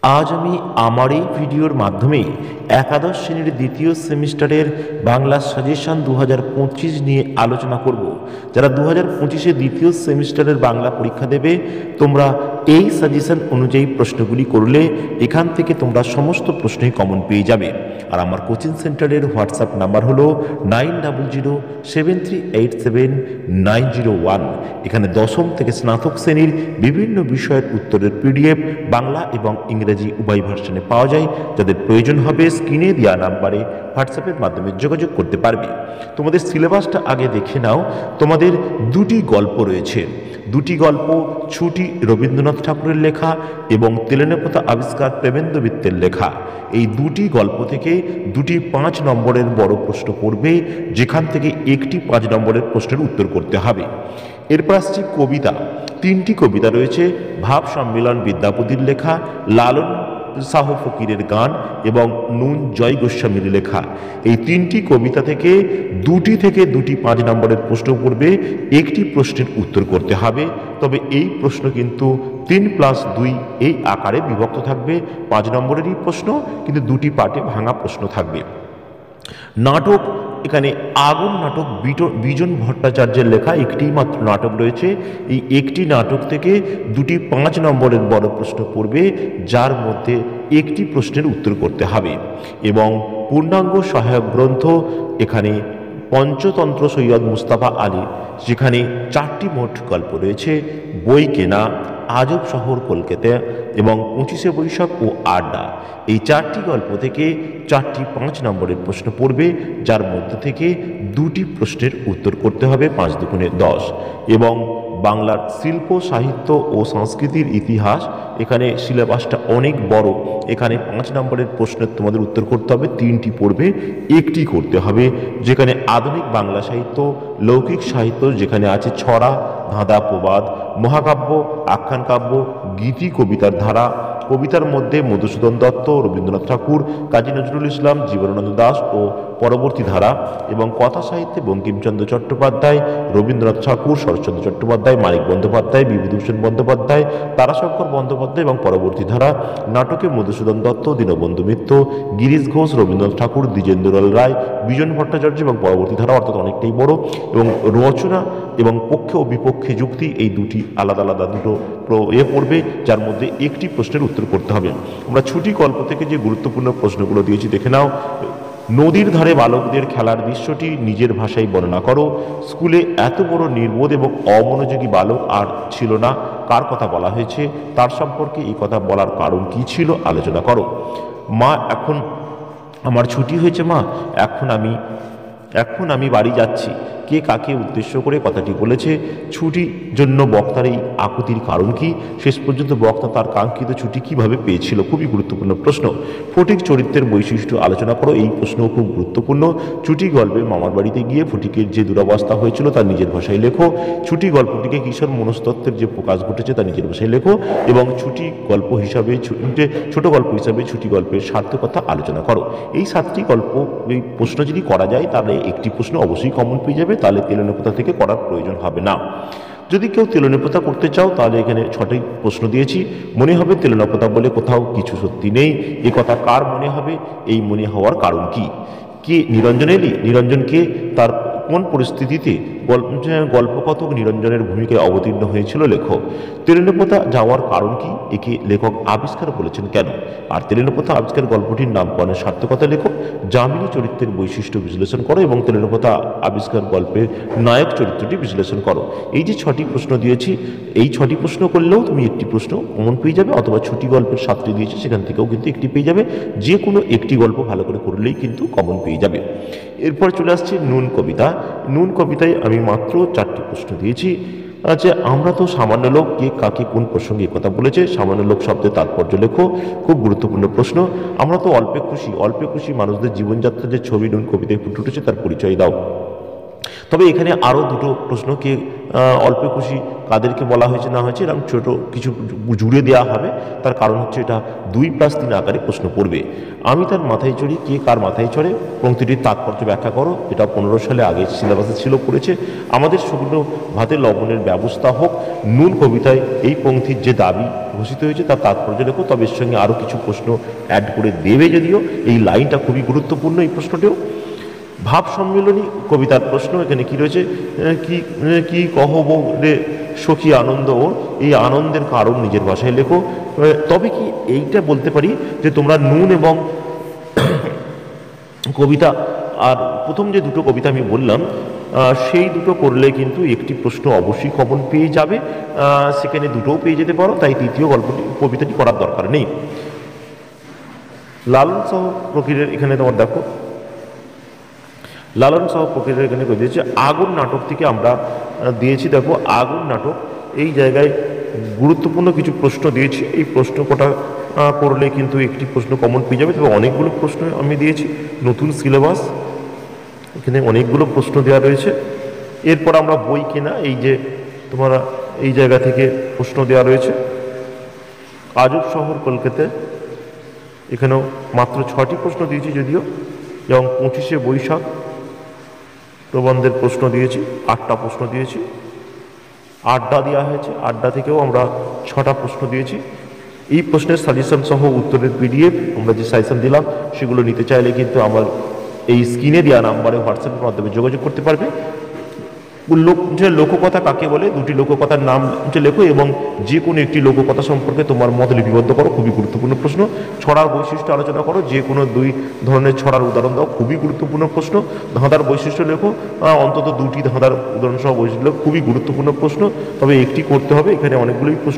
আজ আমি আমার এই ভিডিওর মাধ্যমে একাদশ শ্রেণীর দ্বিতীয় সেমিস্টারের বাংলা সাজেশন 2025 নিয়ে আলোচনা করব। যারা 2025-এ দ্বিতীয় সেমিস্টারের বাংলা পরীক্ষা দেবে, তোমরা এই সাজেশন অনুযায়ী প্রশ্নগুলি করলে এখান থেকে তোমরা সমস্ত প্রশ্নই কমন পেয়ে যাবে। আর আমার কোচিং সেন্টারের হোয়াটসঅ্যাপ নাম্বার হলো 9007387901। এখানে দশম থেকে স্নাতক শ্রেণীর বিভিন্ন বিষয়ের উত্তরের পিডিএফ বাংলা এবং ইংরেজি উভয় ভার্সনে পাওয়া যায়। যাদের প্রয়োজন হবে স্ক্রিনে দেওয়া নাম্বারে হোয়াটসঅ্যাপের মাধ্যমে যোগাযোগ করতে পারবে। তোমাদের সিলেবাসটা আগে দেখে নাও। তোমাদের দুটি গল্প রয়েছে। দুটি গল্প ছুটি রবীন্দ্রনাথ ঠাকুরের লেখা এবং তেলেনেপোতা আবিষ্কার প্রেমেন্দ্র মিত্রের লেখা। এই দুটি গল্প থেকে দুটি 5 নম্বরের বড় প্রশ্ন পড়বে, যেখান থেকে একটি 5 নম্বরের প্রশ্নের উত্তর করতে হবে। এরপর আসছে কবিতা। 3টি কবিতা রয়েছে: ভাব সম্মেলন বিদ্যাপতির লেখা, লালন শাহ ফকিরের গান এবং নুন জয় গোস্বামীর লেখা। এই 3টি কবিতা থেকে দুটি 5 নম্বরের প্রশ্ন পড়বে, একটি প্রশ্নের উত্তর করতে হবে। তবে এই প্রশ্ন কিন্তু 3+2 এই আকারে বিভক্ত থাকবে। 5 নম্বরেরই প্রশ্ন, কিন্তু দুটি পার্টে ভাঙা প্রশ্ন থাকবে। নাটক, এখানে আগুন নাটক বিজন ভট্টাচার্যের লেখা একটি মাত্র নাটক রয়েছে। এই একটি নাটক থেকে দুটি 5 নম্বরের বড় প্রশ্ন পড়বে, যার মধ্যে একটি প্রশ্নের উত্তর করতে হবে। এবং পূর্ণাঙ্গ সহায়ক গ্রন্থ, এখানে পঞ্চতন্ত্র সৈয়দ মুস্তাফা আলী, যেখানে 4টি মোট গল্প রয়েছে: বই কেনা, আজব শহর কলকাতা এবং 25শে বৈশাখ ও আড্ডা। এই 4টি গল্প থেকে 4টি 5 নম্বরের প্রশ্ন পড়বে, যার মধ্যে থেকে দুটি প্রশ্নের উত্তর করতে হবে। 5 দুগুণে 10। এবং বাংলার শিল্প সাহিত্য ও সংস্কৃতির ইতিহাস, এখানে সিলেবাসটা অনেক বড়। এখানে 5 নম্বরের প্রশ্নের তোমাদের উত্তর করতে হবে, 3টি পড়বে, একটি করতে হবে। যেখানে আধুনিক বাংলা সাহিত্য, লৌকিক সাহিত্য, যেখানে আছে ছড়া, ধাঁধা, প্রবাদ, মহাকাব্য, আখ্যান কাব্য, গীতি কবিতার ধারা। কবিতার মধ্যে মধুসূদন দত্ত, রবীন্দ্রনাথ ঠাকুর, কাজী নজরুল ইসলাম, জীবনানন্দ দাশ ও পরবর্তী ধারা। এবং কথা সাহিত্যে বঙ্কিমচন্দ্র চট্টোপাধ্যায়, রবীন্দ্রনাথ ঠাকুর, শরৎচন্দ্র চট্টোপাধ্যায়, মানিক বন্দ্যোপাধ্যায়, বিভূতিভূষণ বন্দ্যোপাধ্যায়, তারাশঙ্কর বন্দ্যোপাধ্যায় এবং পরবর্তী ধারা। নাটকে মধুসূদন দত্ত, দীনবন্ধু মিত্র, গিরিশ ঘোষ, রবীন্দ্রনাথ ঠাকুর, দ্বিজেন্দ্রলাল রায়, বিজন ভট্টাচার্য এবং পরবর্তী ধারা, অর্থাৎ অনেকটাই বড়। এবং রচনা এবং পক্ষে ও বিপক্ষে যুক্তি, এই দুটি আলাদা আলাদা দুটো পড়বে, যার মধ্যে একটি প্রশ্নের উত্তর করতে হবে। আমরা ছুটি গল্প থেকে যে গুরুত্বপূর্ণ প্রশ্নগুলো দিয়েছি দেখে নাও। নদীর ধারে বালকদের খেলার দৃশ্যটি নিজের ভাষায় বর্ণনা করো। স্কুলে এত বড় নির্বোধ এবং অমনোযোগী বালক আর ছিল না। কার কথা বলা হয়েছে? তার সম্পর্কে এই কথা বলার কারণ কি ছিল আলোচনা করো। মা, এখন আমার ছুটি হয়েছে মা, এখন আমি বাড়ি যাচ্ছি। কে কাকে উদ্দেশ্য করে কথাটি বলেছে? ছুটির জন্য বক্তার এই আকুতির কারণ কি? শেষ পর্যন্ত বক্তা তার কাঙ্ক্ষিত ছুটি কিভাবে পেয়েছিল? খুবই গুরুত্বপূর্ণ প্রশ্ন। ফটিক চরিত্রের বৈশিষ্ট্য আলোচনা করো। এই প্রশ্নও খুব গুরুত্বপূর্ণ। ছুটি গল্পে মামার বাড়িতে গিয়ে ফটিকের যে দুরবস্থা হয়েছিল তার নিজের ভাষায় লেখো। ছুটি গল্পটিকে কিশোর মনস্তত্ত্বের যে প্রকাশ ঘটেছে তা নিজের ভাষায় লেখো। এবং ছুটি গল্প হিসাবে ছোট গল্প হিসাবে ছুটি গল্পের সার্থকতা আলোচনা করো। এই 7টি গল্প, এই প্রশ্ন যদি করা যায় তাহলে একটি প্রশ্ন অবশ্যই কমন পেয়ে যাবে, তাহলে তেলেনেপোতা থেকে করার প্রয়োজন হবে না। যদি কেউ তেলেনেপোতা করতে চাও তাহলে এখানে 6টি প্রশ্ন দিয়েছি। মনে হবে তেলেনেপোতা বলে কোথাও কিছু সত্যি নেই, এ কথা কার মনে হবে? এই মনে হওয়ার কারণ কি? কে নিরঞ্জন এলি? নিরঞ্জনকে তার কোন পরিস্থিতিতে গল্পকথক নিরঞ্জনের ভূমিকায় অবতীর্ণ হয়েছিল লেখো। তেলেনেপোতা যাওয়ার কারণ কি? একে লেখক আবিষ্কার বলেছেন কেন? আর তেলেনেপোতা আবিষ্কার গল্পটির নামকরণের সার্থকতা লেখো। যামিনী চরিত্রের বৈশিষ্ট্য বিশ্লেষণ করো এবং তেলেনেপোতা আবিষ্কার গল্পের নায়ক চরিত্রটি বিশ্লেষণ করো। এই যে 6টি প্রশ্ন দিয়েছি, এই 6টি প্রশ্ন করলেও তুমি একটি প্রশ্ন কমন পেয়ে যাবে, অথবা ছুটি গল্পের 7টি দিয়েছি সেখান থেকেও কিন্তু একটি পেয়ে যাবে। যে কোনো একটি গল্প ভালো করে করলেই কিন্তু কমন পেয়ে যাবে। এরপর চলে আসছে নুন কবিতা। নুন কবিতায় আমি মাত্র 4টি প্রশ্ন দিয়েছি। আচ্ছা, আমরা তো সামান্য লোক, কে কাকে কোন প্রসঙ্গে কথা বলেছে? সামান্য লোক শব্দের তাৎপর্য লেখো। খুব গুরুত্বপূর্ণ প্রশ্ন। আমরা তো অল্পে খুশি মানুষদের জীবনযাত্রার যে ছবি নুন কবিতায় ফুটে উঠেছে তার পরিচয় দাও। তবে এখানে আরও দুটো প্রশ্ন, কে অল্পে খুশি কাদেরকে বলা হয়েছে না হয়েছে এরকম ছোটো কিছু জুড়ে দেওয়া হবে। তার কারণ হচ্ছে এটা 2+3 আকারে প্রশ্ন পড়বে। আমি তার মাথায় চড়ি, কে কার মাথায় চড়ে? পংক্তিটির তাৎপর্য ব্যাখ্যা করো। এটা 15 সালে আগে সিলেবাসে ছিল, পড়েছে। আমাদের শুকনো ভাতে লবণের ব্যবস্থা হোক। নুন কবিতায় এই পংক্তির যে দাবি ঘোষিত হয়েছে তার তাৎপর্য লেখো, তবে এর সঙ্গে আরও কিছু প্রশ্ন অ্যাড করে দেবে, যদিও এই লাইনটা খুবই গুরুত্বপূর্ণ এই প্রশ্নটিও। ভাব সম্মিলনী কবিতার প্রশ্ন, এখানে কি রয়েছে, কি কি কহব রে সখী আনন্দ ওর, এই আনন্দের কারণ নিজের ভাষায় লেখো। তবে কি এইটা বলতে পারি যে তোমরা নুন এবং কবিতা আর প্রথম যে দুটো কবিতা আমি বললাম সেই দুটো করলে কিন্তু একটি প্রশ্ন অবশ্যই কমন পেয়ে যাবে, সেখানে দুটোও পেয়ে যেতে পারো, তাই তৃতীয় গল্পটি কবিতাটি করার দরকার নেই। লালন সহ প্রকৃতির এখানে তোমার দেখো, লালন সহ প্রকৃতির এখানে করে দিয়েছে আগুন নাটক থেকে আমরা দিয়েছি। দেখো আগুন নাটক এই জায়গায় গুরুত্বপূর্ণ কিছু প্রশ্ন দিয়েছি, এই প্রশ্ন কটা করলে কিন্তু একটি প্রশ্ন কমন পেয়ে যাবে। তবে অনেকগুলো প্রশ্ন আমি দিয়েছি, নতুন সিলেবাস, এখানে অনেকগুলো প্রশ্ন দেওয়া রয়েছে। এরপর আমরা বই কেনা, এই যে তোমরা এই জায়গা থেকে প্রশ্ন দেওয়া রয়েছে। আজব শহর কলকাতা, এখানেও মাত্র 6টি প্রশ্ন দিয়েছি যদিও, এবং 25শে বৈশাখ প্রবন্ধের প্রশ্ন দিয়েছি, 8টা প্রশ্ন দিয়েছি। আড্ডা দেওয়া হয়েছে, আড্ডা থেকেও আমরা 6টা প্রশ্ন দিয়েছি। এই প্রশ্নের সাজেশন সহ উত্তরের পিডিএফ আমরা যে সাজেশন দিলাম সেগুলো নিতে চাইলে কিন্তু আমার এই স্ক্রিনে দেওয়া নাম্বারে হোয়াটসঅ্যাপের মাধ্যমে যোগাযোগ করতে পারবে। লোককথা কাকে বলে, দুটি লোককথার নাম লেখো এবং যে কোনো একটি লোককথা সম্পর্কে তোমার মত লিপিবদ্ধ করো, খুবই গুরুত্বপূর্ণ প্রশ্ন। ছড়ার বৈশিষ্ট্য আলোচনা করো, যে কোনো 2 ধরনের ছড়ার উদাহরণ দাও, খুবই গুরুত্বপূর্ণ প্রশ্ন। ধাঁধার বৈশিষ্ট্য লেখো, অন্তত 2টি ধাঁধার উদাহরণ সহ বৈশিষ্ট্য, খুবই গুরুত্বপূর্ণ প্রশ্ন। তবে একটি করতে হবে, এখানে অনেকগুলোই প্রশ্ন